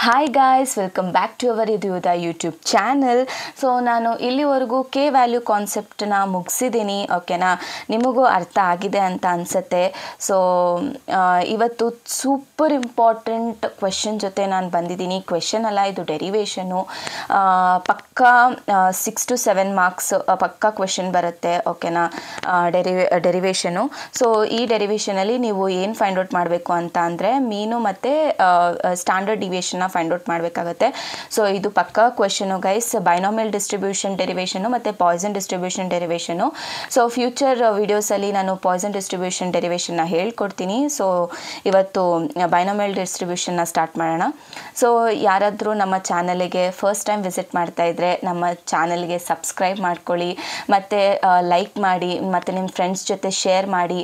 Hi guys, welcome back to our ಇದು YouTube channel. So ನಾನು ಇಲ್ಲಿವರೆಗೂ ಕೆ ವ್ಯಾಲ್ಯೂ ಕಾನ್ಸೆಪ್ಟನ್ನ ಮುಗಿಸಿದ್ದೀನಿ. ಓಕೆನಾ, ನಿಮಗೂ ಅರ್ಥ ಆಗಿದೆ ಅಂತ ಅನಿಸುತ್ತೆ. ಸೊ ಇವತ್ತು ಸೂಪರ್ ಇಂಪಾರ್ಟೆಂಟ್ ಕ್ವೆಶನ್ ಜೊತೆ ನಾನು ಬಂದಿದ್ದೀನಿ. ಕ್ವೆಶನ್ ಅಲ್ಲ, ಇದು ಡೆರಿವೇಷನು. ಪಕ್ಕಾ 6 to 7 ಮಾರ್ಕ್ಸ್ ಪಕ್ಕಾ ಕ್ವೆಶನ್ ಬರುತ್ತೆ. ಓಕೆನಾ, ಡೆರಿವೇಷನು. ಸೊ ಈ ಡೆರಿವೇಷನಲ್ಲಿ ನೀವು ಏನು ಫೈಂಡ್ ಔಟ್ ಮಾಡಬೇಕು ಅಂತ ಅಂದರೆ ಮೀನು ಮತ್ತು ಸ್ಟ್ಯಾಂಡರ್ಡ್ ಡಿವಿಯೇಷನ್ನ ಫೈಂಡ್ ಔಟ್ ಮಾಡಬೇಕಾಗುತ್ತೆ. ಸೊ ಇದು ಪಕ್ಕಾ ಕ್ವೆಶನು ಗೈಸ್. ಬೈನಾಮಿಯಲ್ ಡಿಸ್ಟ್ರಿಬ್ಯೂಷನ್ ಡೆರಿವೇಷನು ಮತ್ತು ಪಾಯ್ಸನ್ ಡಿಸ್ಟ್ರಿಬ್ಯೂಷನ್ ಡೆರಿವೇಷನು. ಸೊ ಫ್ಯೂಚರ್ ವಿಡಿಯೋಸಲ್ಲಿ ನಾನು ಪಾಯ್ಸನ್ ಡಿಸ್ಟ್ರಿಬ್ಯೂಷನ್ ಡೆರಿವೇಷನ್ನ ಹೇಳ್ಕೊಡ್ತೀನಿ. ಸೊ ಇವತ್ತು ಬೈನಾಮಿಯಲ್ ಡಿಸ್ಟ್ರಿಬ್ಯೂಷನ್ನ ಸ್ಟಾರ್ಟ್ ಮಾಡೋಣ. ಸೊ ಯಾರಾದರೂ ನಮ್ಮ ಚಾನಲಿಗೆ ಫಸ್ಟ್ ಟೈಮ್ ವಿಸಿಟ್ ಮಾಡ್ತಾ ಇದ್ದರೆ ನಮ್ಮ ಚಾನಲ್ಗೆ ಸಬ್ಸ್ಕ್ರೈಬ್ ಮಾಡ್ಕೊಳ್ಳಿ, ಮತ್ತು ಲೈಕ್ ಮಾಡಿ, ಮತ್ತು ನಿಮ್ಮ ಫ್ರೆಂಡ್ಸ್ ಜೊತೆ ಶೇರ್ ಮಾಡಿ,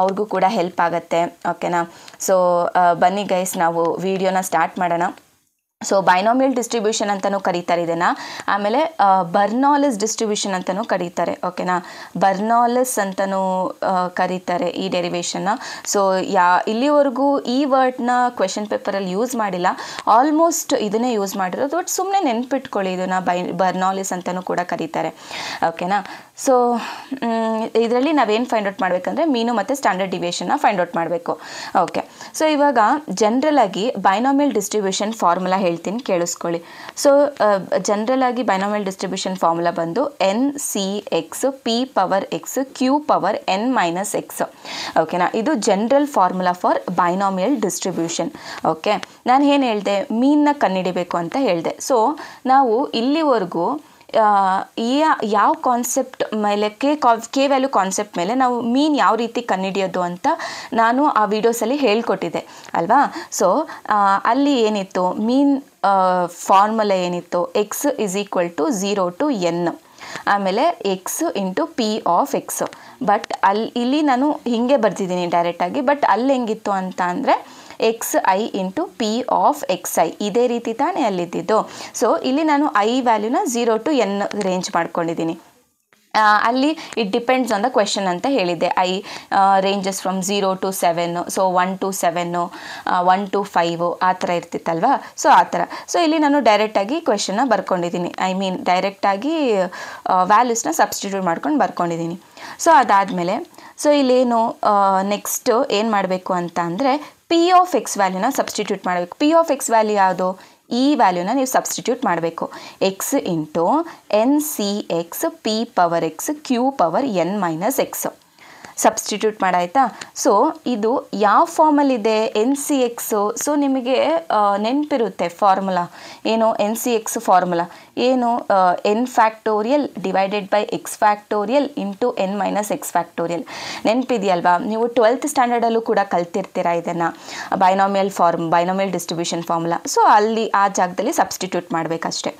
ಅವ್ರಿಗೂ ಕೂಡ ಹೆಲ್ಪ್ ಆಗುತ್ತೆ. ಓಕೆನಾ, ಸೊ ಬನ್ನಿ ಗೈಸ್, ನಾವು ವಿಡಿಯೋನ ಸ್ಟಾರ್ಟ್ ಮಾಡೋಣ. ಸೊ ಬೈನಾಮಿಯಲ್ ಡಿಸ್ಟ್ರಿಬ್ಯೂಷನ್ ಅಂತಲೂ ಕರೀತಾರೆ ಇದನ್ನು. ಆಮೇಲೆ ಬರ್ನಾಲಿಸ್ ಡಿಸ್ಟ್ರಿಬ್ಯೂಷನ್ ಅಂತಲೂ ಕರೀತಾರೆ. ಓಕೆನಾ, ಬರ್ನಾಲಿಸ್ ಅಂತಲೂ ಕರೀತಾರೆ ಈ ಡೆರಿವೇಷನ್ನ. ಸೊ ಇಲ್ಲಿವರೆಗೂ ಈ ವರ್ಡ್ನ ಕ್ವೆಶನ್ ಪೇಪರಲ್ಲಿ ಯೂಸ್ ಮಾಡಿಲ್ಲ, ಆಲ್ಮೋಸ್ಟ್ ಇದನ್ನೇ ಯೂಸ್ ಮಾಡಿರೋದು. ಬಟ್ ಸುಮ್ಮನೆ ನೆನ್ಪಿಟ್ಕೊಳ್ಳಿ, ಇದನ್ನು ಬರ್ನಾಲಿಸ್ ಅಂತಲೂ ಕೂಡ ಕರೀತಾರೆ. ಓಕೆನಾ, ಸೊ ಇದರಲ್ಲಿ ನಾವೇನು ಫೈಂಡ್ ಔಟ್ ಮಾಡಬೇಕಂದ್ರೆ ಮೀನು ಮತ್ತು ಸ್ಟ್ಯಾಂಡರ್ಡ್ ಡಿವಿಯೇಷನ್ನ ಫೈಂಡ್ ಔಟ್ ಮಾಡಬೇಕು. ಓಕೆ, ಸೊ ಇವಾಗ ಜನರಲಾಗಿ ಬೈನಾಮಿಯಲ್ ಡಿಸ್ಟ್ರಿಬ್ಯೂಷನ್ ಫಾರ್ಮುಲಾ ಹೇಳ್ತೀನಿ, ಕೇಳಿಸ್ಕೊಳ್ಳಿ. ಸೊ ಜನರಲಾಗಿ ಬೈನಾಮಿಯಲ್ ಡಿಸ್ಟ್ರಿಬ್ಯೂಷನ್ ಫಾರ್ಮುಲಾ ಬಂದು NCX P⁻X Q⁻n−X. ಓಕೆನಾ, ಇದು general formula for binomial distribution. Okay, ನಾನು ಏನು ಹೇಳಿದೆ, ಮೀನ್ನ ಕಂಡುಹಿಡಿಬೇಕು ಅಂತ ಹೇಳಿದೆ. ಸೊ ನಾವು ಇಲ್ಲಿವರೆಗೂ ಯಾವ ಕಾನ್ಸೆಪ್ಟ್ ಮೇಲೆ ಕೆ ವ್ಯಾಲ್ಯೂ ಕಾನ್ಸೆಪ್ಟ್ ಮೇಲೆ ನಾವು ಮೀನ್ ಯಾವ ರೀತಿ ಕಂಡುಹಿಡಿಯೋದು ಅಂತ ನಾನು ಆ ವಿಡಿಯೋಸಲ್ಲಿ ಹೇಳ್ಕೊಟ್ಟಿದ್ದೆ ಅಲ್ವಾ. ಸೊ ಅಲ್ಲಿ ಏನಿತ್ತು, ಮೀನ್ ಫಾರ್ಮುಲಾ ಏನಿತ್ತು, X = 0 to n, ಆಮೇಲೆ X × P⁻X. ಬಟ್ ಇಲ್ಲಿ ನಾನು ಹೀಗೆ ಬರ್ತಿದ್ದೀನಿ ಡೈರೆಕ್ಟಾಗಿ. ಬಟ್ ಅಲ್ಲಿ ಹೆಂಗಿತ್ತು ಅಂತ ಅಂದರೆ xi × P⁻xi, ಇದೇ ರೀತಿ ತಾನೇ ಅಲ್ಲಿದ್ದಿದ್ದು. ಸೊ ಇಲ್ಲಿ ನಾನು i ವ್ಯಾಲ್ಯೂನ 0 to n ರೇಂಜ್ ಮಾಡ್ಕೊಂಡಿದ್ದೀನಿ. ಅಲ್ಲಿ it depends on the question ಅಂತ ಹೇಳಿದ್ದೆ. I ranges from 0 to 7, so 1 to 7, 1 to 5 ಆ ಥರ ಇರ್ತಿತ್ತಲ್ವಾ. ಸೊ ಆ ಥರ. ಸೊ ಇಲ್ಲಿ ನಾನು ಡೈರೆಕ್ಟಾಗಿ ಕ್ವೆಶನ್ನ ಬರ್ಕೊಂಡಿದ್ದೀನಿ, ಡೈರೆಕ್ಟಾಗಿ ವ್ಯಾಲ್ಯೂಸ್ನ ಸಬ್ಸ್ಟಿಟ್ಯೂಟ್ ಮಾಡ್ಕೊಂಡು ಬರ್ಕೊಂಡಿದ್ದೀನಿ. ಸೊ ಅದಾದಮೇಲೆ ಸೊ ಇಲ್ಲೇನು ನೆಕ್ಸ್ಟ್ ಏನು ಮಾಡಬೇಕು ಅಂತ ಅಂದರೆ P⁻X ವ್ಯಾಲ್ಯೂನ ಸಬ್ಸ್ಟಿಟ್ಯೂಟ್ ಮಾಡಬೇಕು. P⁻X ವ್ಯಾಲ್ಯೂ ಯಾವುದು, ಈ ವ್ಯಾಲ್ಯೂನ ನೀವು ಸಬ್ಸ್ಟಿಟ್ಯೂಟ್ ಮಾಡಬೇಕು. X × NCX P⁻X Q⁻n−X substitute ಮಾಡಾಯ್ತಾ. ಸೊ ಇದು ಯಾವ ಫಾರ್ಮಲ್ಲಿದೆ, NCX. ಸೊ ನಿಮಗೆ ನೆನಪಿರುತ್ತೆ ಫಾರ್ಮುಲಾ ಏನು, NCX ಫಾರ್ಮುಲಾ ಏನು, n⁴ divided by x⁴ into n−x⁴. ನೆನಪಿದೆಯಲ್ವಾ, ನೀವು 12th ಸ್ಟ್ಯಾಂಡರ್ಡಲ್ಲೂ ಕೂಡ ಕಲ್ತಿರ್ತೀರ ಇದನ್ನು, ಬೈನಾಮಿಯಲ್ ಡಿಸ್ಟ್ರಿಬ್ಯೂಷನ್ ಫಾರ್ಮುಲಾ. ಸೊ ಅಲ್ಲಿ ಆ ಜಾಗದಲ್ಲಿ ಸಬ್ಸ್ಟಿಟ್ಯೂಟ್ ಮಾಡಬೇಕಷ್ಟೆ.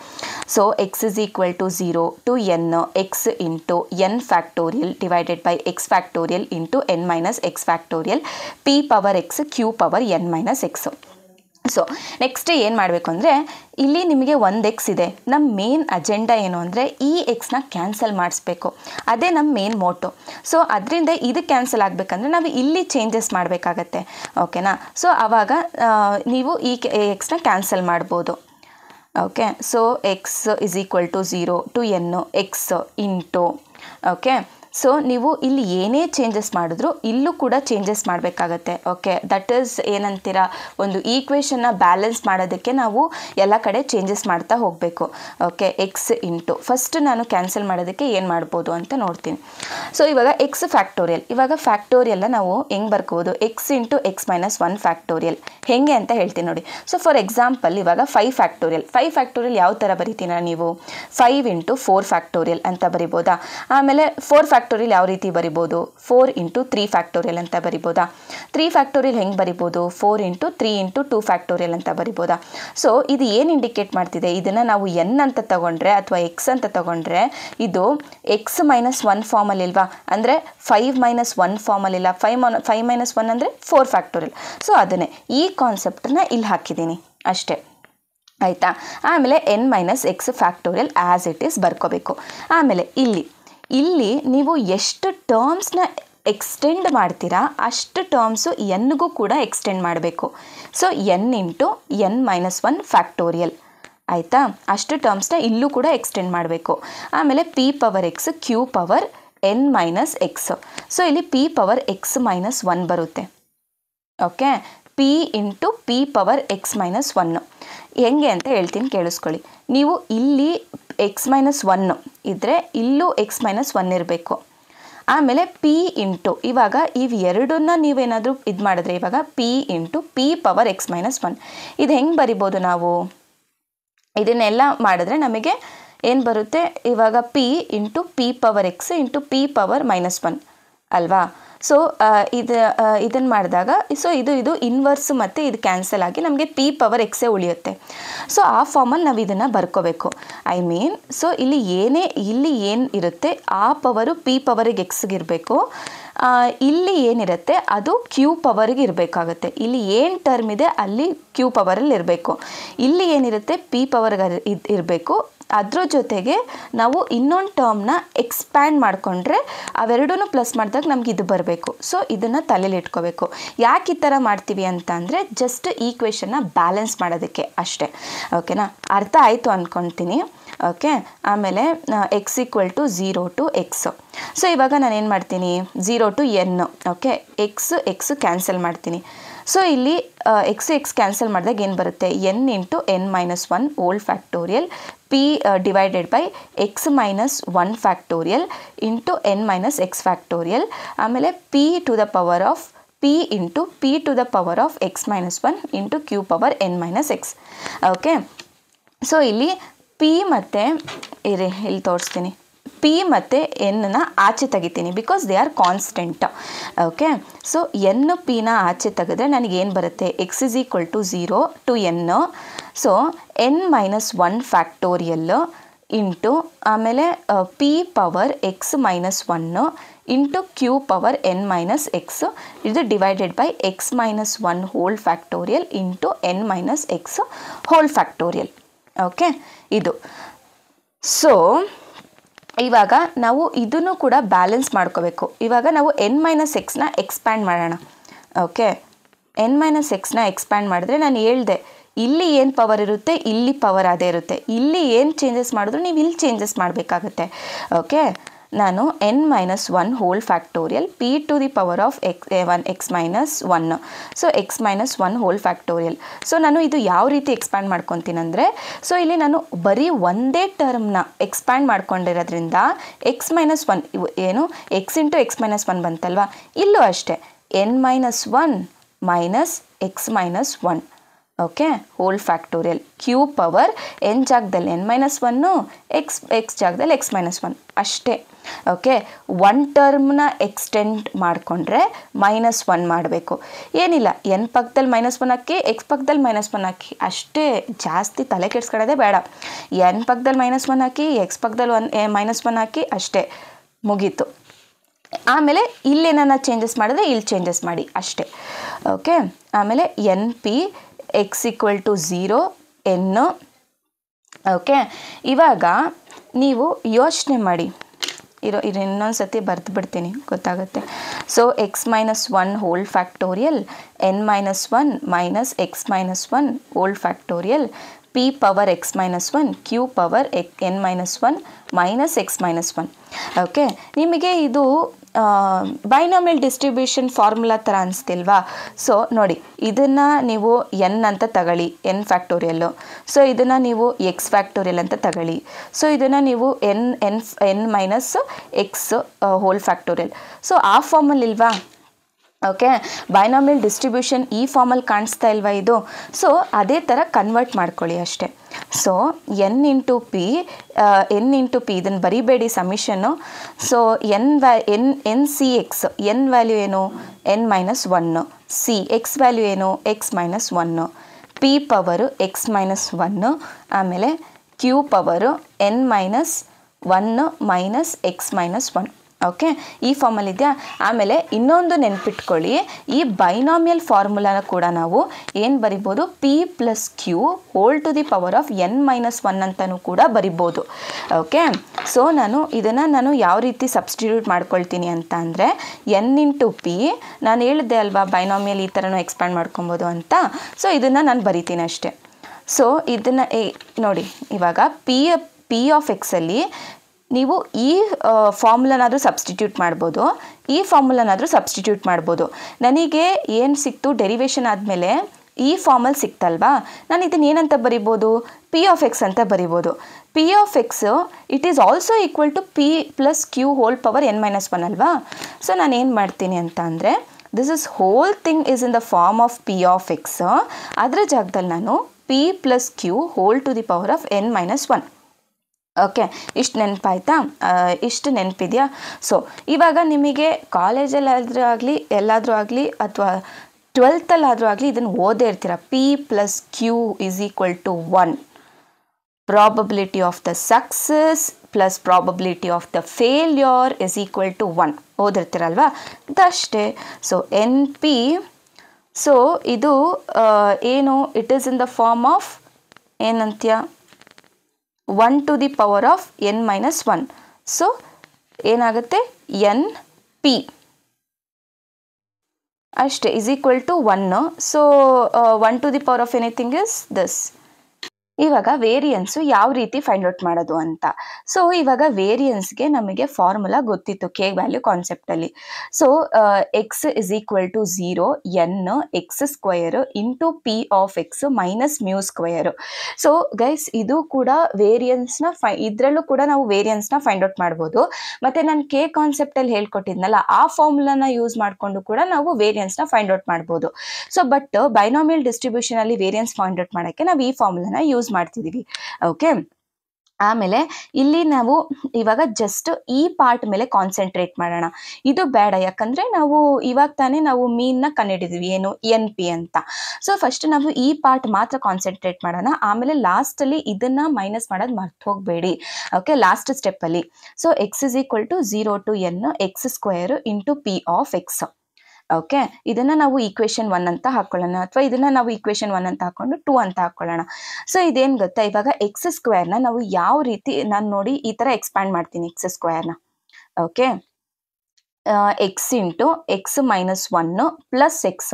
So x = 0 to n x into n⁴ divided by x⁴ into n−x⁴ P⁻X Q⁻n−X. So next ಏನು ಮಾಡಬೇಕು ಅಂದರೆ ಇಲ್ಲಿ ನಿಮಗೆ ಒಂದು ಎಕ್ಸ್ ಇದೆ. ನಮ್ಮ ಮೇನ್ ಅಜೆಂಡಾ ಏನು ಅಂದರೆ ಈ ಎಕ್ಸ್ನ ಕ್ಯಾನ್ಸಲ್ ಮಾಡಿಸ್ಬೇಕು, ಅದೇ ನಮ್ಮ ಮೇನ್ ಮೋಟೋ. ಸೊ ಅದರಿಂದ ಇದು ಕ್ಯಾನ್ಸಲ್ ಆಗಬೇಕಂದ್ರೆ ನಾವು ಇಲ್ಲಿ ಚೇಂಜಸ್ ಮಾಡಬೇಕಾಗತ್ತೆ. ಓಕೆನಾ, ಸೊ ಆವಾಗ ನೀವು ಈ ಎಕ್ಸ್ನ ಕ್ಯಾನ್ಸಲ್ ಮಾಡ್ಬೋದು. Okay, so x = 0 to n x into. Okay, so ನೀವು ಇಲ್ಲಿ ಏನೇ ಚೇಂಜಸ್ ಮಾಡಿದ್ರು ಇಲ್ಲೂ ಕೂಡ ಚೇಂಜಸ್ ಮಾಡಬೇಕಾಗತ್ತೆ. ಓಕೆ, ದಟ್ ಈಸ್ ಏನಂತೀರ, ಒಂದು ಈಕ್ವೇಷನ್ನ ಬ್ಯಾಲೆನ್ಸ್ ಮಾಡೋದಕ್ಕೆ ನಾವು ಎಲ್ಲ ಕಡೆ ಚೇಂಜಸ್ ಮಾಡ್ತಾ ಹೋಗಬೇಕು. ಓಕೆ, x ಇಂಟು ಫಸ್ಟ್ ನಾನು ಕ್ಯಾನ್ಸಲ್ ಮಾಡೋದಕ್ಕೆ ಏನು ಮಾಡ್ಬೋದು ಅಂತ ನೋಡ್ತೀನಿ. ಸೊ ಇವಾಗ x⁴. ಇವಾಗ ಫ್ಯಾಕ್ಟೋರಿಯಲ್ನ ನಾವು ಹೆಂಗೆ ಬರ್ಕೋಬೋದು, x × x−1 ಹೇಗೆ ಅಂತ ಹೇಳ್ತೀನಿ ನೋಡಿ. ಸೊ ಫಾರ್ ಎಕ್ಸಾಂಪಲ್ ಇವಾಗ 5 ಯಾವ ಥರ ಬರಿತೀನ ನೀವು, 5 × 4 ಅಂತ ಬರಿಬೋದಾ. ಆಮೇಲೆ 4 ಯಾವ ರೀತಿ ಬರಿಬೋದು, 4 × 3 ಅಂತ ಬರಿಬೋದಾ. 3 ಹೆಂಗೆ ಬರಿಬೋದು, 4 × 3 × 2 ಅಂತ ಬರಿಬೋದಾ. ಸೊ ಇದು ಏನು ಇಂಡಿಕೇಟ್ ಮಾಡ್ತಿದೆ, ಇದನ್ನು ನಾವು n ಅಂತ ತಗೊಂಡ್ರೆ ಅಥವಾ x ಅಂತ ತಗೊಂಡ್ರೆ ಇದು x−1 ಫಾರ್ಮಲ್ಲಿ ಇಲ್ವಾ, ಅಂದರೆ 5−1 ಫಾರ್ಮಲ್ಲಿಲ್ಲ. 5−1 ಅಂದರೆ 4 ಸೊ ಅದನ್ನೇ ಈ ಕಾನ್ಸೆಪ್ಟನ್ನ ಇಲ್ಲಿ ಹಾಕಿದ್ದೀನಿ ಅಷ್ಟೇ, ಆಯಿತಾ. ಆಮೇಲೆ n−x⁴ ಆ್ಯಸ್ ಇಟ್ ಈಸ್ ಬರ್ಕೋಬೇಕು. ಆಮೇಲೆ ಇಲ್ಲಿ ನೀವು ಎಷ್ಟು ಟರ್ಮ್ಸ್ನ ಎಕ್ಸ್ಟೆಂಡ್ ಮಾಡ್ತೀರಾ ಅಷ್ಟು ಟರ್ಮ್ಸು ಎನ್ಗೂ ಕೂಡ ಎಕ್ಸ್ಟೆಂಡ್ ಮಾಡಬೇಕು. So n into n minus 1 factorial ಆಯಿತಾ, ಅಷ್ಟು ಟರ್ಮ್ಸ್ನ ಇಲ್ಲೂ ಕೂಡ ಎಕ್ಸ್ಟೆಂಡ್ ಮಾಡಬೇಕು. ಆಮೇಲೆ p power x q power n minus x. So ಇಲ್ಲಿ ಪಿ ಪವರ್ ಎಕ್ಸ್ ಮೈನಸ್ 1 ಬರುತ್ತೆ. Okay, p into p power x minus 1 ಹೆಂಗೆ ಅಂತ ಹೇಳ್ತೀನಿ ಕೇಳಿಸ್ಕೊಳ್ಳಿ. ನೀವು ಇಲ್ಲಿ ಎಕ್ಸ್ ಮೈನಸ್ 1 ಇದ್ದರೆ ಇಲ್ಲೂ ಎಕ್ಸ್ ಮೈನಸ್ 1 ಇರಬೇಕು. ಆಮೇಲೆ ಪಿ ಇಂಟು ಇವಾಗ ಇವೆರಡನ್ನ ನೀವೇನಾದರೂ ಇದು ಮಾಡಿದ್ರೆ ಇವಾಗ P into p power x minus 1 ಇದು ಹೆಂಗೆ ಬರಿಬೋದು ನಾವು? ಇದನ್ನೆಲ್ಲ ಮಾಡಿದ್ರೆ ನಮಗೆ ಏನು ಬರುತ್ತೆ ಇವಾಗ P into p power x into p power minus 1 ಅಲ್ವಾ? ಸೊ ಇದನ್ನು ಮಾಡಿದಾಗ ಸೊ ಇದು ಇನ್ವರ್ಸ್ ಮತ್ತು ಇದು ಕ್ಯಾನ್ಸಲ್ ಆಗಿ ನಮಗೆ ಪಿ ಪವರ್ ಎಕ್ಸೇ ಉಳಿಯುತ್ತೆ. ಸೊ ಆ ಫಾರ್ಮಲ್ಲಿ ನಾವು ಇದನ್ನು ಬರ್ಕೋಬೇಕು. ಐ ಮೀನ್ ಸೊ ಇಲ್ಲಿ ಏನು ಇರುತ್ತೆ ಆ ಪವರು ಪಿ ಪವರಿಗೆ ಎಕ್ಸ್ಗೆ ಇರಬೇಕು, ಇಲ್ಲಿ ಏನಿರುತ್ತೆ ಅದು ಕ್ಯೂ ಪವರ್ಗೆ ಇರಬೇಕಾಗುತ್ತೆ. ಇಲ್ಲಿ ಏನು ಟರ್ಮ್ ಇದೆ ಅಲ್ಲಿ ಕ್ಯೂ ಪವರಲ್ಲಿ ಇರಬೇಕು, ಇಲ್ಲಿ ಏನಿರುತ್ತೆ ಪಿ ಪವರ್ಗೆ ಇರಬೇಕು. ಅದ್ರ ಜೊತೆಗೆ ನಾವು ಇನ್ನೊಂದು ಟರ್ಮ್ನ ಎಕ್ಸ್ಪ್ಯಾಂಡ್ ಮಾಡಿಕೊಂಡ್ರೆ ಅವೆರಡೂ ಪ್ಲಸ್ ಮಾಡಿದಾಗ ನಮ್ಗೆ ಇದು ಬರಬೇಕು. ಸೊ ಇದನ್ನು ತಲೆಯಲ್ಲಿ ಇಟ್ಕೋಬೇಕು. ಯಾಕೆ ಈ ಥರ ಮಾಡ್ತೀವಿ ಅಂತ ಅಂದರೆ ಜಸ್ಟ್ ಈಕ್ವೇಷನ್ನ ಬ್ಯಾಲೆನ್ಸ್ ಮಾಡೋದಕ್ಕೆ ಅಷ್ಟೇ. ಓಕೆನಾ, ಅರ್ಥ ಆಯಿತು ಅಂದ್ಕೊಳ್ತೀನಿ. ಓಕೆ, ಆಮೇಲೆ x equal to 0 to x. So ಇವಾಗ ನಾನೇನು ಮಾಡ್ತೀನಿ 0 to n. Okay, x cancel ಮಾಡ್ತೀನಿ. ಸೊ ಇಲ್ಲಿ ಎಕ್ಸ್ ಕ್ಯಾನ್ಸಲ್ ಮಾಡಿದಾಗ ಏನು ಬರುತ್ತೆ n into n minus 1 whole factorial p divided by x minus 1 factorial into n minus x factorial. ಆಮೇಲೆ p to the power of p into p to the power of x minus 1 into q power n minus x. Okay, so ಇಲ್ಲಿ p ಮತ್ತು ಇಲ್ಲಿ ತೋರಿಸ್ತೀನಿ, p ಮತ್ತು ಎನ್ನ ಆಚೆ ತೆಗಿತೀನಿ because they are constant. Okay, so n ಪಿನ ಆಚೆ ತೆಗೆದ್ರೆ ನನಗೇನು ಬರುತ್ತೆ x is equal to 0 to n. So n minus 1 factorial into ಆಮೇಲೆ p power x minus 1 into q power n minus x ಇದು divided by x minus 1 whole factorial into n minus x whole factorial. Okay, ಇದು so ಇವಾಗ ನಾವು ಇದನ್ನು ಕೂಡ balance ಮಾಡ್ಕೋಬೇಕು. ಇವಾಗ ನಾವು ಎನ್ ಮೈನಸ್ ಎಕ್ಸ್ನ ಎಕ್ಸ್ಪ್ಯಾಂಡ್ ಮಾಡೋಣ. ಓಕೆ, ಎನ್ ಮೈನಸ್ ಎಕ್ಸ್ನ ಎಕ್ಸ್ಪ್ಯಾಂಡ್ ಮಾಡಿದ್ರೆ ನಾನು ಹೇಳ್ದೆ ಇಲ್ಲಿ ಏನು ಪವರ್ ಇರುತ್ತೆ ಇಲ್ಲಿ ಪವರ್ ಅದೇ ಇರುತ್ತೆ. ಇಲ್ಲಿ ಏನು ಚೇಂಜಸ್ ಮಾಡಿದ್ರು ನೀವು ಇಲ್ಲಿ ಚೇಂಜಸ್ ಮಾಡಬೇಕಾಗುತ್ತೆ. ಓಕೆ, ನಾನು n minus 1 whole factorial p to the power of x minus 1. So x minus 1 whole factorial. So ನಾನು ಇದು ಯಾವ ರೀತಿ ಎಕ್ಸ್ಪ್ಯಾಂಡ್ ಮಾಡ್ಕೊತೀನಿ ಅಂದರೆ ಸೊ ಇಲ್ಲಿ ನಾನು ಬರೀ ಒಂದೇ ಟರ್ಮ್ನ ಎಕ್ಸ್ಪ್ಯಾಂಡ್ ಮಾಡ್ಕೊಂಡಿರೋದ್ರಿಂದ ಎಕ್ಸ್ ಮೈನಸ್ 1 ಏನು ಎಕ್ಸ್ ಇಂಟು ಎಕ್ಸ್ ಮೈನಸ್ 1 ಬಂತಲ್ವಾ, ಇಲ್ಲೂ ಅಷ್ಟೇ n minus 1 minus x minus 1. Okay, whole factorial q power n ಜಾಗದಲ್ಲಿ ಎನ್ ಮೈನಸ್ 1 ಎಕ್ಸ್ ಜಾಗದಲ್ಲಿ ಎಕ್ಸ್ ಮೈನಸ್ 1 ಅಷ್ಟೇ. ಓಕೆ, ಒನ್ ಟರ್ಮ್ನ ಎಕ್ಸ್ಟೆಂಡ್ ಮಾಡಿಕೊಂಡ್ರೆ ಮೈನಸ್ 1 ಮಾಡಬೇಕು. ಏನಿಲ್ಲ ಎನ್ ಪಕ್ಕದಲ್ಲಿ ಮೈನಸ್ 1 ಹಾಕಿ ಎಕ್ಸ್ ಪಕ್ಕದಲ್ಲಿ ಮೈನಸ್ 1 ಹಾಕಿ ಅಷ್ಟೇ, ಜಾಸ್ತಿ ತಲೆ ಕೆಡ್ಸ್ಕೊಳ್ಳೋದೇ ಬೇಡ. ಎನ್ ಪಕ್ಕದಲ್ಲಿ ಮೈನಸ್ 1 ಹಾಕಿ ಎಕ್ಸ್ ಪಕ್ಕದಲ್ಲಿ ಮೈನಸ್ 1 ಹಾಕಿ ಅಷ್ಟೇ, ಮುಗೀತು. ಆಮೇಲೆ ಇಲ್ಲೇನ ಚೇಂಜಸ್ ಮಾಡಿದ್ರೆ ಇಲ್ಲಿ ಚೇಂಜಸ್ ಮಾಡಿ ಅಷ್ಟೇ. ಓಕೆ, ಆಮೇಲೆ n p x equal to 0 n. Okay, ಇವಾಗ ನೀವು ಯೋಚನೆ ಮಾಡಿ ಇದು ಇನ್ನೊಂದು ಸತಿ ಬರೆದು ಬಿಡ್ತೀನಿ ಗೊತ್ತಾಗುತ್ತೆ. So x minus 1 whole factorial n minus 1 minus x minus 1 whole factorial p power x minus 1 q power n minus 1 minus x minus 1. Okay, ನಿಮಗೆ ಇದು ಬೈನಾಮಿಯಲ್ ಡಿಸ್ಟ್ರಿಬ್ಯೂಷನ್ ಫಾರ್ಮುಲಾ ಥರ ಅನಿಸ್ತಿಲ್ವಾ? ಸೊ ನೋಡಿ, ಇದನ್ನು ನೀವು ಎನ್ ಅಂತ ತಗೊಳ್ಳಿ, ಎನ್ ಫ್ಯಾಕ್ಟೋರಿಯಲ್ಲು. ಸೊ ಇದನ್ನು ನೀವು ಎಕ್ಸ್ ಫ್ಯಾಕ್ಟೋರಿಯಲ್ ಅಂತ ತಗೊಳ್ಳಿ. ಸೊ ಇದನ್ನು ನೀವು n minus x whole factorial. So ಆ ಫಾರ್ಮಲ್ಲಿ ಇಲ್ವಾ? ಓಕೆ, ಬೈನಾಮಿಯಲ್ ಡಿಸ್ಟ್ರಿಬ್ಯೂಷನ್ ಈ ಫಾರ್ಮಲ್ಲಿ ಕಾಣಿಸ್ತಾ ಇಲ್ವಾ ಇದು? ಸೊ ಅದೇ ಥರ ಕನ್ವರ್ಟ್ ಮಾಡ್ಕೊಳ್ಳಿ ಅಷ್ಟೇ. ಸೊ ಎನ್ ಇಂಟು ಪಿ ಇದನ್ನು ಬರಿಬೇಡಿ ಸಮಿಷನ್ನು. So n C x n value ಏನು n minus 1, C x value ಏನು x minus 1, p power x minus 1, ಆಮೇಲೆ q power n minus 1 minus x minus 1. Okay, ಈ ಫಾರ್ಮಲ್ಲಿ ಇದೆಯಾ. ಆಮೇಲೆ ಇನ್ನೊಂದು ನೆನ್ಪಿಟ್ಕೊಳ್ಳಿ, ಈ ಬೈನಾಮಿಯಲ್ ಫಾರ್ಮುಲಾನ ಕೂಡ ನಾವು ಏನು ಬರಿಬೋದು, p plus q whole to the power of n-1 ಅಂತಲೂ ಕೂಡ ಬರಿಬೋದು. ಓಕೆ, ಸೊ ಇದನ್ನು ಯಾವ ರೀತಿ ಸಬ್ಸ್ಟಿಟ್ಯೂಟ್ ಮಾಡ್ಕೊಳ್ತೀನಿ ಅಂತ ಅಂದರೆ n ಇಂಟು ಪಿ, ನಾನು ಹೇಳಿದ್ದೆ ಅಲ್ವಾ ಬೈನಾಮಿಯಲ್ ಈ ಥರನೂ ಎಕ್ಸ್ಪ್ಯಾಂಡ್ ಮಾಡ್ಕೊಬೋದು ಅಂತ. ಸೊ ಇದನ್ನು ನಾನು ಬರಿತೀನಿ ಅಷ್ಟೆ. ಸೊ ಇದನ್ನು ನೋಡಿ, ಇವಾಗ ಪಿ ಆಫ್ ಎಕ್ಸಲ್ಲಿ ನೀವು ಈ ಫಾರ್ಮುಲಾನಾದರೂ ಸಬ್ಸ್ಟಿಟ್ಯೂಟ್ ಮಾಡ್ಬೋದು, ಈ ಫಾರ್ಮುಲಾನಾದರೂ ಸಬ್ಸ್ಟಿಟ್ಯೂಟ್ ಮಾಡ್ಬೋದು. ನನಗೆ ಏನು ಸಿಕ್ತು, ಡೆರಿವೇಷನ್ ಆದಮೇಲೆ ಈ ಫಾರ್ಮಲ್ಲಿ ಸಿಕ್ತಲ್ವಾ, ನಾನು ಇದನ್ನು ಏನಂತ ಬರಿಬೋದು, ಪಿ ಆಫ್ ಎಕ್ಸ್ ಅಂತ ಬರಿಬೋದು. P of x it is also equal to p plus q whole power n-1 ಅಲ್ವಾ. ಸೊ ನಾನು ಏನು ಮಾಡ್ತೀನಿ ಅಂತ ಅಂದರೆ, this is whole thing is in the form of p of x. ಅದರ ಜಾಗದಲ್ಲಿ ನಾನು p plus q whole to the power of n-1. Okay, ಇಷ್ಟು ನೆನಪಾಯ್ತಾ, ಇಷ್ಟು ನೆನಪಿದೆಯಾ. ಸೊ ಇವಾಗ ನಿಮಗೆ ಕಾಲೇಜಲ್ಲಾದರೂ ಆಗಲಿ ಎಲ್ಲಾದರೂ ಆಗಲಿ ಅಥವಾ 12th ಆಗಲಿ ಇದನ್ನು ಓದೇ ಇರ್ತೀರ. P plus q is equal to 1, probability of the success plus probability of the failure is equal to 1 ಓದಿರ್ತೀರಲ್ವಾ, ಇದಷ್ಟೇ. ಸೊ ಎನ್ ಪಿ, ಸೊ ಇದು ಏನು, it is in the form of ಏನಂತ್ಯ 1 to the power of n-1. So ಏನಾಗುತ್ತೆ, n p ಅಷ್ಟೇ is equal to 1. So 1 to the power of anything is this. ಇವಾಗ variance ಯಾವ ರೀತಿ ಫೈಂಡ್ ಔಟ್ ಮಾಡೋದು ಅಂತ. ಸೊ ಇವಾಗ ವೇರಿಯನ್ಸ್ಗೆ ನಮಗೆ ಫಾರ್ಮುಲಾ ಗೊತ್ತಿತ್ತು ಕೆ ವ್ಯಾಲ್ಯೂ ಕಾನ್ಸೆಪ್ಟಲ್ಲಿ. So x is equal to 0 n x square into p of x minus mu square. So guys, ಇದು ಕೂಡ ವೇರಿಯನ್ಸ್ನ ಇದರಲ್ಲೂ ಕೂಡ ನಾವು ವೇರಿಯನ್ಸ್ನ ಫೈಂಡ್ ಔಟ್ ಮಾಡ್ಬೋದು. ಮತ್ತು ನಾನು ಕೆ ಕಾನ್ಸೆಪ್ಟಲ್ಲಿ ಹೇಳ್ಕೊಟ್ಟಿದ್ನಲ್ಲ, ಆ ಫಾರ್ಮುಲಾನ ಯೂಸ್ ಮಾಡಿಕೊಂಡು ಕೂಡ ನಾವು ವೇರಿಯನ್ಸ್ನ ಫೈಂಡ್ ಔಟ್ ಮಾಡ್ಬೋದು. ಸೊ ಬಟ್ ಬೈನಾಮಿಯಲ್ ಡಿಸ್ಟ್ರಿಬ್ಯೂಷನಲ್ಲಿ ವೇರಿಯನ್ಸ್ ಫೈಂಡ್ ಔಟ್ ಮಾಡೋಕ್ಕೆ ನಾವು ಈ ಫಾರ್ಮುಲಾನ ಯೂಸ್ ಮಾಡ್ತಿದೀವಿ. ಓಕೆ, ಆಮೇಲೆ ಇಲ್ಲಿ ನಾವು ಇವಾಗ ಜಸ್ಟ್ ಈ ಪಾರ್ಟ್ ಮೇಲೆ ಕಾನ್ಸಂಟ್ರೇಟ್ ಮಾಡೋಣ. ಇದು ಬೇಡ, ಯಾಕಂದರೆ ನಾವು ಇವಾಗ ತಾನೇ ನಾವು ಮೀನ್ನ ಕಂಡುಹಿಡಿದ್ವಿ, ಏನು ಎನ್ ಪಿ ಅಂತ. ಸೊ ಫಸ್ಟ್ ನಾವು ಈ ಪಾರ್ಟ್ ಮಾತ್ರ ಕಾನ್ಸಂಟ್ರೇಟ್ ಮಾಡೋಣ. ಆಮೇಲೆ ಲಾಸ್ಟಲ್ಲಿ ಇದನ್ನು ಮೈನಸ್ ಮಾಡೋದು ಮರ್ತು ಹೋಗಬೇಡಿ. ಓಕೆ, ಲಾಸ್ಟ್ ಸ್ಟೆಪ್ಪಲ್ಲಿ. So x is equal to 0 to n x square into p of x. Okay, ಇದನ್ನು ನಾವು ಈಕ್ವೇಷನ್ 1 ಅಂತ ಹಾಕೊಳ್ಳೋಣ, ಅಥವಾ ಇದನ್ನು ನಾವು ಈಕ್ವೇಷನ್ 1 ಅಂತ ಹಾಕೊಂಡು 2 ಅಂತ ಹಾಕೊಳ್ಳೋಣ. ಸೊ ಇದೇನು ಗೊತ್ತಾ, ಇವಾಗ ಎಕ್ಸ್ ಸ್ಕ್ವೇರ್ನ ನಾವು ಯಾವ ರೀತಿ, ನಾನು ನೋಡಿ ಈ ಥರ ಎಕ್ಸ್ಪ್ಯಾಂಡ್ ಮಾಡ್ತೀನಿ ಎಕ್ಸ್ ಸ್ಕ್ವೇರ್ನ. Okay, x into x minus 1 plus x,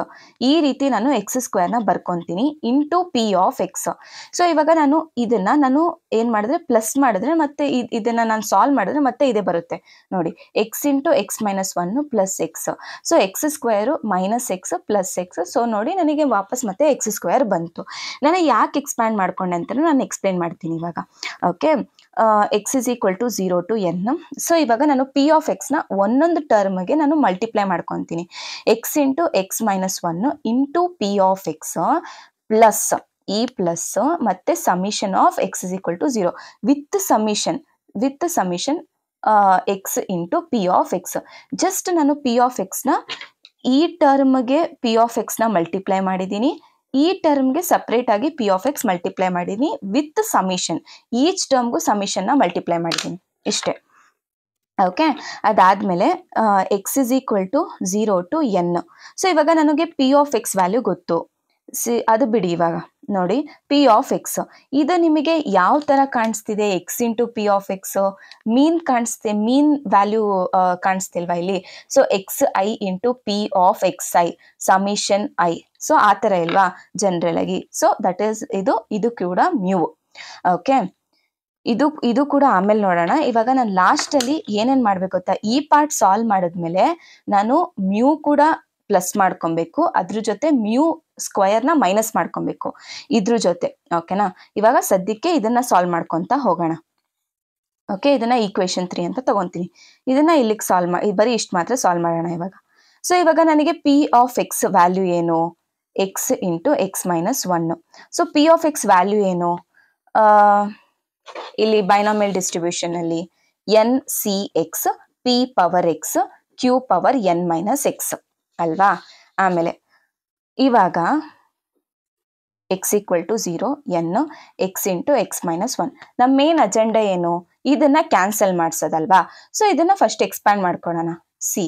ಈ ರೀತಿ ನಾನು ಎಕ್ಸ್ ಸ್ಕ್ವೇರ್ನ ಬರ್ಕೊತೀನಿ into p of x. So ಇವಾಗ ನಾನು ಏನು ಮಾಡಿದ್ರೆ ಪ್ಲಸ್ ಮಾಡಿದ್ರೆ ಮತ್ತೆ ಇದನ್ನು ನಾನು ಸಾಲ್ವ್ ಮಾಡಿದ್ರೆ ಮತ್ತೆ ಇದೇ ಬರುತ್ತೆ ನೋಡಿ, X into x minus 1 plus X. So X square minus X plus X. So ನೋಡಿ ನನಗೆ ವಾಪಸ್ ಮತ್ತೆ ಎಕ್ಸ್ ಸ್ಕ್ವೇರ್ ಬಂತು. ನಾನು ಯಾಕೆ ಎಕ್ಸ್ಪ್ಯಾಂಡ್ ಮಾಡ್ಕೊಂಡೆ ಅಂತ ನಾನು ಎಕ್ಸ್ಪ್ಲೇನ್ ಮಾಡ್ತೀನಿ ಇವಾಗ. Okay, x is equal to 0 to n. So ಇವಾಗ ನಾನು ಪಿ ಆಫ್ ಎಕ್ಸ್ನ ಒಂದೊಂದು ಟರ್ಮ್ಗೆ ನಾನು ಮಲ್ಟಿಪ್ಲೈ ಮಾಡ್ಕೊತೀನಿ. X into x minus 1 into p of x plus ಈ ಪ್ಲಸ್ ಮತ್ತೆ summation of x is equal to 0 with summation x into p of x. Just ನಾನು p of ಎಕ್ಸ್ನ ಈ ಟರ್ಮ್ಗೆ ಪಿ ಆಫ್ ಎಕ್ಸ್ನ ಮಲ್ಟಿಪ್ಲೈ ಮಾಡಿದ್ದೀನಿ, ಈ ಟರ್ಮ್ಗೆ ಸಪ್ರೇಟ್ ಆಗಿ ಪಿ ಆಫ್ ಎಕ್ಸ್ ಮಲ್ಟಿಪ್ಲೈ ಮಾಡಿದ್ದೀನಿ ವಿತ್ ಸಮಿಷನ್, ಈಚ್ ಟರ್ಮ್ಗೂ ಸಮಿಷನ್ನ ಮಲ್ಟಿಪ್ಲೈ ಮಾಡಿದ್ದೀನಿ, ಇಷ್ಟೇ. ಓಕೆ, ಅದಾದಮೇಲೆ x is equal to 0 to n. So ಇವಾಗ ನನಗೆ ಪಿ ಆಫ್ ಎಕ್ಸ್ ವ್ಯಾಲ್ಯೂ ಗೊತ್ತು. ಅದು ಬಿಡಿ, ಇವಾಗ ನೋಡಿ ಪಿ ಆಫ್ ಎಕ್ಸ್ ಇದು ನಿಮಗೆ ಯಾವ ಥರ ಕಾಣಿಸ್ತಿದೆ, x into p of x mean ಕಾಣಿಸ್ತೆ, ಮೀನ್ ವ್ಯಾಲ್ಯೂ ಕಾಣಿಸ್ತಿಲ್ವಾ ಇಲ್ಲಿ. So x I into p of x I summation I. So ಆ ಥರ ಇಲ್ವಾ ಜನರಲ್ ಆಗಿ. ಸೊ ದಟ್ ಈಸ್ ಇದು ಕೂಡ ಮ್ಯೂ. ಓಕೆ, ಇದು ಕೂಡ ಆಮೇಲೆ ನೋಡೋಣ. ಇವಾಗ ನಾನು ಲಾಸ್ಟಲ್ಲಿ ಏನೇನು ಮಾಡಬೇಕು ಗೊತ್ತಾ, ಈ ಪಾರ್ಟ್ ಸಾಲ್ವ್ ಮಾಡಿದ್ಮೇಲೆ ನಾನು ಮ್ಯೂ ಕೂಡ ಪ್ಲಸ್ ಮಾಡ್ಕೊಬೇಕು, ಅದ್ರ ಜೊತೆ ಮ್ಯೂ ಸ್ಕ್ವಯರ್ನ ಮೈನಸ್ ಮಾಡ್ಕೊಬೇಕು ಇದ್ರ ಜೊತೆ. ಓಕೆನಾ, ಇವಾಗ ಸದ್ಯಕ್ಕೆ ಇದನ್ನ ಸಾಲ್ವ್ ಮಾಡ್ಕೊತಾ ಹೋಗೋಣ. ಓಕೆ, ಇದನ್ನ ಈಕ್ವೇಷನ್ 3 ಅಂತ ತಗೊಂತೀನಿ. ಇದನ್ನ ಇಲ್ಲಿಗೆ ಸಾಲ್ವ್ ಬರೀ ಇಷ್ಟು ಮಾತ್ರ ಸಾಲ್ವ್ ಮಾಡೋಣ ಇವಾಗ. ಸೊ ಇವಾಗ ನನಗೆ ಪಿ ಆಫ್ ಎಕ್ಸ್ ವ್ಯಾಲ್ಯೂ ಏನು, x into x minus 1. So p of x value ಏನು, ಇಲ್ಲಿ ಬೈನಾಮಿಯಲ್ ಡಿಸ್ಟ್ರಿಬ್ಯೂಷನ್ ಅಲ್ಲಿ n C x p power x q power n minus x ಅಲ್ವಾ. ಆಮೇಲೆ ಇವಾಗ x equal to 0 n x into x minus 1. ನಮ್ಮ main agenda ಏನು, ಇದನ್ನ cancel ಮಾಡಿಸೋದಲ್ವಾ. ಸೊ ಇದನ್ನ ಫಸ್ಟ್ ಎಕ್ಸ್ಪ್ಯಾಂಡ್ ಮಾಡ್ಕೊಳ್ಳೋಣ. C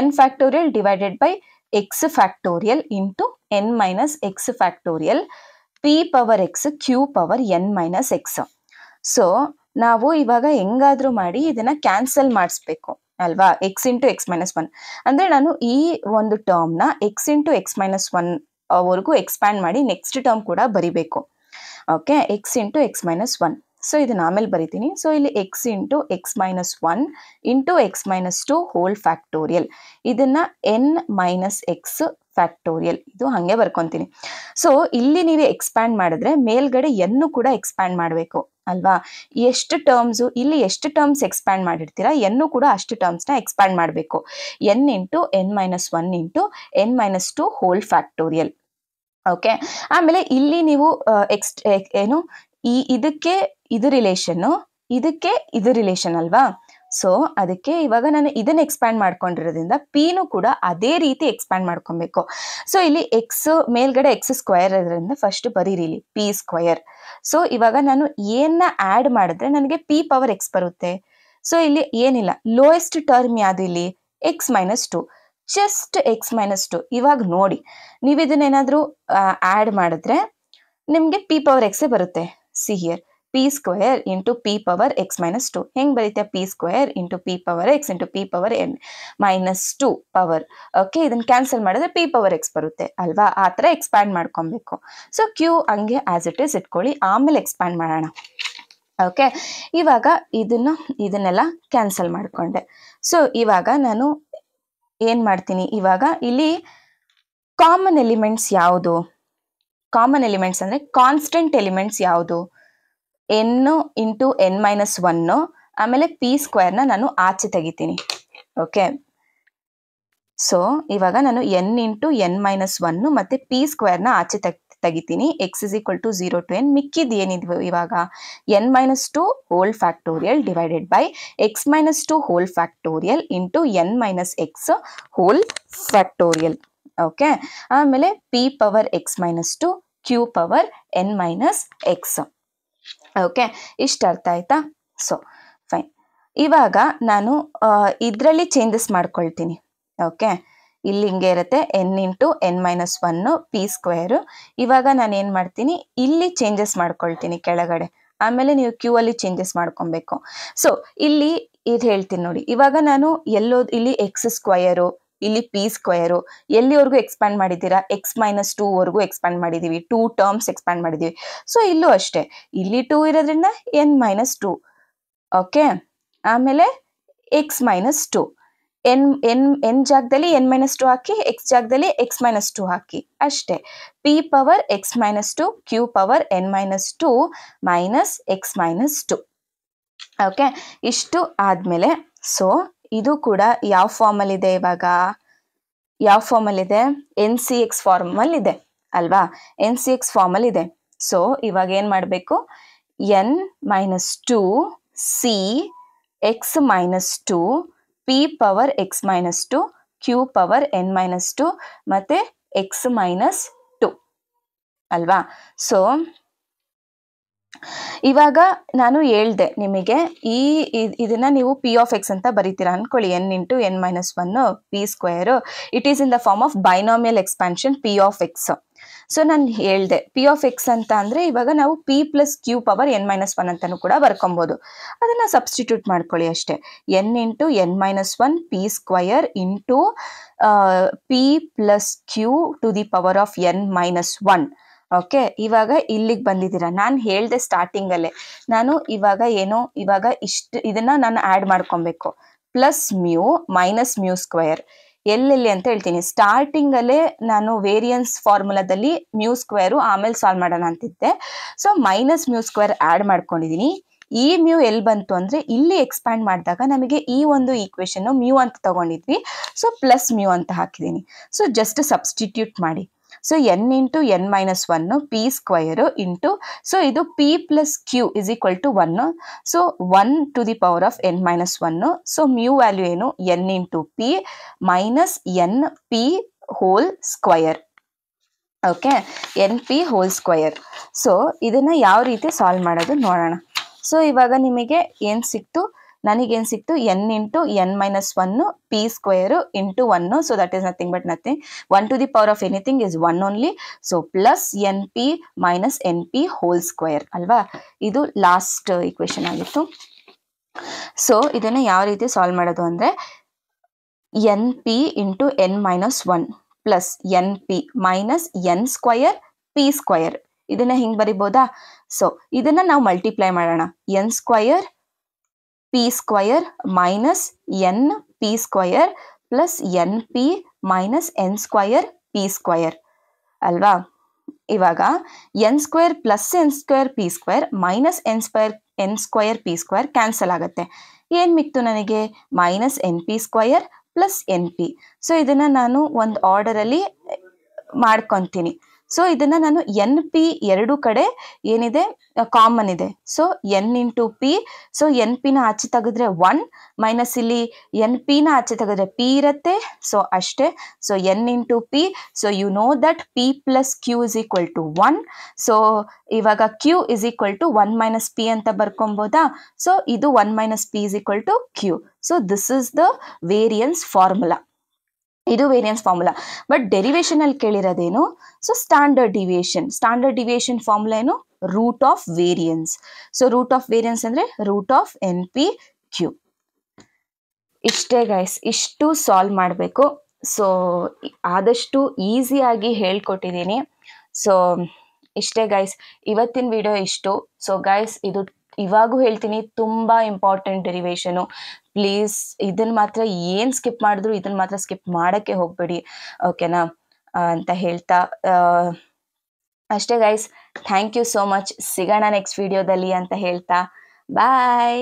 n factorial divided by x factorial into n minus x factorial p power x q power n minus x. So ನಾವು ಇವಾಗ ಹೆಂಗಾದ್ರೂ ಮಾಡಿ ಇದನ್ನ ಕ್ಯಾನ್ಸಲ್ ಮಾಡಿಸ್ಬೇಕು ಅಲ್ವಾ, x into x minus one. ಅಂದ್ರೆ ನಾನು ಈ ಒಂದು ಟರ್ಮ್ನ x into x minus one ವರೆಗೂ ಎಕ್ಸ್ಪ್ಯಾಂಡ್ ಮಾಡಿ ನೆಕ್ಸ್ಟ್ ಟರ್ಮ್ ಕೂಡ ಬರಿಬೇಕು. Okay, x into x minus one. So ಇದನ್ನ ಆಮೇಲೆ ಬರಿತೀನಿ. ಸೊ ಇಲ್ಲಿ x into x minus one into x minus two whole factorial, ಇದನ್ನ ಎನ್ ಮೈನಸ್ ಎಕ್ಸ್ ಫ್ಯಾಕ್ಟೋರಿಯಲ್, ಇದು ಹಾಗೆ ಬರ್ಕೊಂತೀನಿ. ಸೊ ಇಲ್ಲಿ ನೀವು ಎಕ್ಸ್ಪ್ಯಾಂಡ್ ಮಾಡಿದ್ರೆ ಮೇಲ್ಗಡೆ ಎನ್ನು ಕೂಡ ಎಕ್ಸ್ಪ್ಯಾಂಡ್ ಮಾಡಬೇಕು ಅಲ್ವಾ. ಎಷ್ಟು ಟರ್ಮ್ಸು ಇಲ್ಲಿ ಎಷ್ಟು ಟರ್ಮ್ಸ್ ಎಕ್ಸ್ಪ್ಯಾಂಡ್ ಮಾಡಿರ್ತೀರಾ ಎನ್ನು ಕೂಡ ಅಷ್ಟು ಟರ್ಮ್ಸ್ನ ಎಕ್ಸ್ಪ್ಯಾಂಡ್ ಮಾಡಬೇಕು. N into n minus one into n minus two whole factorial. Okay, ಆಮೇಲೆ ಇಲ್ಲಿ ನೀವು ಏನು ಇದಕ್ಕೆ ಇದು ರಿಲೇಷನ್ನು, ಇದಕ್ಕೆ ಇದು ರಿಲೇಷನ್ ಅಲ್ವಾ. ಸೊ ಅದಕ್ಕೆ ಇವಾಗ ನಾನು ಇದನ್ನ ಎಕ್ಸ್ಪ್ಯಾಂಡ್ ಮಾಡ್ಕೊಂಡಿರೋದ್ರಿಂದ ಪಿನೂ ಕೂಡ ಅದೇ ರೀತಿ ಎಕ್ಸ್ಪ್ಯಾಂಡ್ ಮಾಡ್ಕೊಬೇಕು. ಸೊ ಇಲ್ಲಿ ಎಕ್ಸ್ ಮೇಲ್ಗಡೆ ಎಕ್ಸ್ ಸ್ಕ್ವಯರ್ ಇರೋದ್ರಿಂದ ಫಸ್ಟ್ ಬರೀರಿ ಇಲ್ಲಿ ಪಿ ಸ್ಕ್ವಯರ್. ಸೊ ಇವಾಗ ನಾನು ಏನ್ನ ಆಡ್ ಮಾಡಿದ್ರೆ ನನಗೆ ಪಿ ಪವರ್ ಎಕ್ಸ್ ಬರುತ್ತೆ. ಸೊ ಇಲ್ಲಿ ಏನಿಲ್ಲ, ಲೋಯೆಸ್ಟ್ ಟರ್ಮ್ ಯಾವುದು ಇಲ್ಲಿ X minus to, just X minus to. ಇವಾಗ ನೋಡಿ, ನೀವು ಇದನ್ನೇನಾದ್ರೂ ಆಡ್ ಮಾಡಿದ್ರೆ ನಿಮ್ಗೆ ಪಿ ಪವರ್ ಎಕ್ಸೇ ಬರುತ್ತೆ. See here p square into p power x minus two. ಹೆಂಗ್ ಬರೀತೆ, p square into p power x into p power n minus two power. Okay, ಇದನ್ನ ಕ್ಯಾನ್ಸಲ್ ಮಾಡಿದ್ರೆ ಪಿ ಪವರ್ ಎಕ್ಸ್ ಬರುತ್ತೆ ಅಲ್ವಾ. ಆ ಥರ ಎಕ್ಸ್ಪ್ಯಾಂಡ್ ಮಾಡ್ಕೊಬೇಕು. ಸೊ ಕ್ಯೂ ಹಂಗೆ ಆಸ್ ಇಟ್ ಈಸ್ ಇಟ್ಕೊಳ್ಳಿ, ಆಮೇಲೆ ಎಕ್ಸ್ಪ್ಯಾಂಡ್ ಮಾಡೋಣ. ಓಕೆ, ಇವಾಗ ಇದನ್ನೆಲ್ಲ ಕ್ಯಾನ್ಸಲ್ ಮಾಡಿಕೊಂಡೆ. ಸೊ ಇವಾಗ ನಾನು ಏನು ಮಾಡ್ತೀನಿ, ಇವಾಗ ಇಲ್ಲಿ ಕಾಮನ್ ಎಲಿಮೆಂಟ್ಸ್ ಯಾವುದು, ಕಾಮನ್ ಎಲಿಮೆಂಟ್ಸ್ ಅಂದರೆ ಕಾನ್ಸ್ಟೆಂಟ್ ಎಲಿಮೆಂಟ್ಸ್ ಯಾವುದು, n into n minus one, ಆಮೇಲೆ ಪಿ ಸ್ಕ್ವೇರ್ನ ನಾನು ಆಚೆ ತೆಗಿತೀನಿ. ಓಕೆ, ಸೊ ಇವಾಗ ನಾನು n into n minus one ಮತ್ತು ಪಿ ಸ್ಕ್ವೇರ್ನ ಆಚೆ ತೆಗಿತೀನಿ. X is equal to 0 to n. ಮಿಕ್ಕಿದ್ದು ಏನಿದ್ವು ಇವಾಗ n minus two whole factorial divided by x minus two whole factorial into n minus x whole factorial. Okay, ಆಮೇಲೆ p power x minus two q power n minus x. Okay, ಇಷ್ಟು ಅರ್ಥ ಆಯ್ತಾ. So fine, ಇವಾಗ ನಾನು ಇದರಲ್ಲಿ changes ಮಾಡ್ಕೊಳ್ತೀನಿ. Okay, ಇಲ್ಲಿ ಹಿಂಗೆ ಇರುತ್ತೆ N into n minus one p square. ಇವಾಗ ನಾನು ಏನು ಮಾಡ್ತೀನಿ, ಇಲ್ಲಿ ಚೇಂಜಸ್ ಮಾಡ್ಕೊಳ್ತೀನಿ ಕೆಳಗಡೆ, ಆಮೇಲೆ ನೀವು ಕ್ಯೂ ಅಲ್ಲಿ ಚೇಂಜಸ್ ಮಾಡ್ಕೊಬೇಕು. ಸೊ ಇಲ್ಲಿ ಇದು ಹೇಳ್ತೀನಿ ನೋಡಿ, ಇವಾಗ ನಾನು ಇಲ್ಲಿ ಎಕ್ಸ್ ಸ್ಕ್ವಯರು, ಇಲ್ಲಿ ಪಿ ಸ್ಕ್ವಯರು, ಎಲ್ಲಿವರೆಗೂ ಎಕ್ಸ್ಪ್ಯಾಂಡ್ ಮಾಡಿದ್ದೀರಾ, ಎಕ್ಸ್ ಮೈನಸ್ ಟೂ ವರೆಗೂ ಎಕ್ಸ್ಪ್ಯಾಂಡ್ ಮಾಡಿದ್ದೀವಿ, 2 ಟರ್ಮ್ಸ್ ಎಕ್ಸ್ಪ್ಯಾಂಡ್ ಮಾಡಿದ್ದೀವಿ. ಸೊ ಇಲ್ಲೂ ಅಷ್ಟೇ, ಇಲ್ಲಿ 2 ಇರೋದ್ರಿಂದ ಎನ್ ಮೈನಸ್ ಟು. ಓಕೆ, ಆಮೇಲೆ ಎಕ್ಸ್ ಮೈನಸ್ ಟು, ಎನ್ ಜಾಗದಲ್ಲಿ ಎನ್ ಮೈನಸ್ ಟು ಹಾಕಿ, ಎಕ್ಸ್ ಜಾಗದಲ್ಲಿ ಎಕ್ಸ್ ಮೈನಸ್ ಟು ಹಾಕಿ, ಅಷ್ಟೇ. P power x minus two q power n minus two minus x minus two. Okay, ಇಷ್ಟು ಆದಮೇಲೆ ಸೊ ಇದು ಕೂಡ ಯಾವ ಫಾರ್ಮಲ್ಲಿದೆ, ಇವಾಗ ಯಾವ ಫಾರ್ಮಲ್ಲಿದೆ, ಎನ್ ಸಿ ಎಕ್ಸ್ ಫಾರ್ಮಲ್ಲಿದೆ ಅಲ್ವಾ, ಎನ್ ಸಿ ಎಕ್ಸ್ ಫಾರ್ಮಲ್ಲಿದೆ. ಸೊ ಇವಾಗ ಏನು ಮಾಡಬೇಕು, n minus two C x minus to P power x minus two q power n minus two ಮತ್ತು ಎಕ್ಸ್ ಮೈನಸ್ ಟು ಅಲ್ವಾ. ಸೊ ಇವಾಗ ನಾನು ಹೇಳ್ದೆ ನಿಮಗೆ, ಇದನ್ನ ನೀವು ಪಿ ಆಫ್ ಎಕ್ಸ್ ಅಂತ ಬರೀತೀರಾ ಅನ್ಕೊಳ್ಳಿ. N into n minus one p square, it is in the form of binomial expansion p of x. So ನಾನು ಹೇಳ್ದೆ ಪಿ ಆಫ್ ಎಕ್ಸ್ ಅಂತ ಅಂದರೆ ಇವಾಗ ನಾವು p plus q power n minus one ಅಂತಲೂ ಕೂಡ ಬರ್ಕೊಬೋದು. ಅದನ್ನು ಸಬ್ಸ್ಟಿಟ್ಯೂಟ್ ಮಾಡ್ಕೊಳ್ಳಿ ಅಷ್ಟೇ. N into n minus one p square into p plus q to the power of n minus one. Okay, ಇವಾಗ ಇಲ್ಲಿಗೆ ಬಂದಿದ್ದೀರಾ. ನಾನು ಹೇಳಿದೆ ಸ್ಟಾರ್ಟಿಂಗಲ್ಲೇ, ನಾನು ಇವಾಗ ಇದನ್ನ ನಾನು ಆ್ಯಡ್ ಮಾಡ್ಕೊಬೇಕು. Plus mu minus mu square ಎಲ್ಲೆಲ್ಲಿ ಅಂತ ಹೇಳ್ತೀನಿ. ಸ್ಟಾರ್ಟಿಂಗಲ್ಲೇ ನಾನು ವೇರಿಯನ್ಸ್ ಫಾರ್ಮುಲಾದಲ್ಲಿ ಮ್ಯೂ ಸ್ಕ್ವೇರು ಆಮೇಲೆ ಸಾಲ್ವ್ ಮಾಡೋಣ ಅಂತಿದ್ದೆ. So minus mu square add ಮಾಡ್ಕೊಂಡಿದ್ದೀನಿ. ಈ ಮ್ಯೂ ಎಲ್ಲಿ ಬಂತು ಅಂದರೆ ಇಲ್ಲಿ ಎಕ್ಸ್ಪ್ಯಾಂಡ್ ಮಾಡಿದಾಗ ನಮಗೆ ಈ ಒಂದು ಈಕ್ವೇಷನ್ನು ಮ್ಯೂ ಅಂತ ತಗೊಂಡಿದ್ವಿ. ಸೊ ಪ್ಲಸ್ ಮ್ಯೂ ಅಂತ ಹಾಕಿದ್ದೀನಿ. ಸೊ ಜಸ್ಟ್ ಸಬ್ಸ್ಟಿಟ್ಯೂಟ್ ಮಾಡಿ. So n into n minus one p square into, so ಇದು p plus q is equal to one. So 1 to the power of n minus one. So mu value ಏನು, n into p minus n p whole square. Okay, n p whole square. So ಇದನ್ನು ಯಾವ ರೀತಿ solve ಮಾಡೋದು ನೋಡೋಣ. So ಇವಾಗ ನಿಮಗೆ ಏನು ಸಿಕ್ತು, ನನಗೇನು ಸಿಕ್ತು, n into n minus 1 p square into 1. So that is nothing but nothing 1 to the power of anything is 1 only. So plus n p minus n p whole square ಅಲ್ವಾ. ಇದು ಲಾಸ್ಟ್ ಇಕ್ವೇಶನ್ ಆಗಿತ್ತು. So ಇದನ್ನು ಯಾವ ರೀತಿ solve ಮಾಡೋದು ಅಂದರೆ N P into n minus 1 plus n p minus N square P square. ಇದನ್ನ ಹಿಂಗೆ ಬರಿಬೋದಾ? ಸೊ ಇದನ್ನ ನಾವು ಮಲ್ಟಿಪ್ಲೈ ಮಾಡೋಣ. N square P square minus n P square plus n p minus N square P square ಅಲ್ವಾ. ಇವಾಗ N square plus N square P square minus N square P square cancel ಆಗುತ್ತೆ. ಏನು ಮಿಕ್ತು ನನಗೆ? Minus n P square plus n p. So ಇದನ್ನು ನಾನು ಒಂದು ಆರ್ಡರಲ್ಲಿ ಮಾಡ್ಕೊತೀನಿ. So ಇದನ್ನು ನಾನು ಎನ್ ಪಿ ಎರಡು ಕಡೆ ಏನಿದೆ ಕಾಮನ್ ಇದೆ. So n into p. So n ಪಿನ ಆಚೆ ತೆಗೆದ್ರೆ 1 ಮೈನಸ್ ಇಲ್ಲಿ ಎನ್ ಪಿನ ಆಚೆ ತೆಗೆದ್ರೆ ಪಿ ಇರುತ್ತೆ. ಸೊ ಅಷ್ಟೇ. So n into p. So you know that p plus q is equal to 1. So ಇವಾಗ q is equal to 1 minus p ಅಂತ ಬರ್ಕೊಬೋದಾ? ಸೊ ಇದು 1 minus p is equal to q. So this is the variance formula. ಇದು variance formula. But derivation ಅಲ್ಲಿ ಕೇಳಿರೋದೇನು? So standard deviation formula ಏನು? Root of variance. So root of variance ಅಂದರೆ root of n p Q. ಇಷ್ಟೇ guys, ಇಷ್ಟು solve ಮಾಡಬೇಕು. So ಆದಷ್ಟು ಈಸಿಯಾಗಿ ಹೇಳ್ಕೊಟ್ಟಿದ್ದೀನಿ. ಸೊ ಇಷ್ಟೇ ಗೈಸ್, ಇವತ್ತಿನ ವಿಡಿಯೋ ಇಷ್ಟು. ಸೊ ಗೈಸ್, ಇದು ಇವಾಗೂ ಹೇಳ್ತೀನಿ, ತುಂಬ ಇಂಪಾರ್ಟೆಂಟ್ ಡೆರಿವೇಶನು. ಪ್ಲೀಸ್ ಇದನ್ನು ಮಾತ್ರ ಏನು ಸ್ಕಿಪ್ ಮಾಡಿದ್ರು ಇದನ್ನು ಮಾತ್ರ ಸ್ಕಿಪ್ ಮಾಡೋಕ್ಕೆ ಹೋಗಬೇಡಿ, ಓಕೆನಾ ಅಂತ ಹೇಳ್ತಾ ಅಷ್ಟೇ guys. Thank you so much. ಸಿಗೋಣ ನೆಕ್ಸ್ಟ್ ವಿಡಿಯೋದಲ್ಲಿ ಅಂತ ಹೇಳ್ತಾ ಬಾಯ್.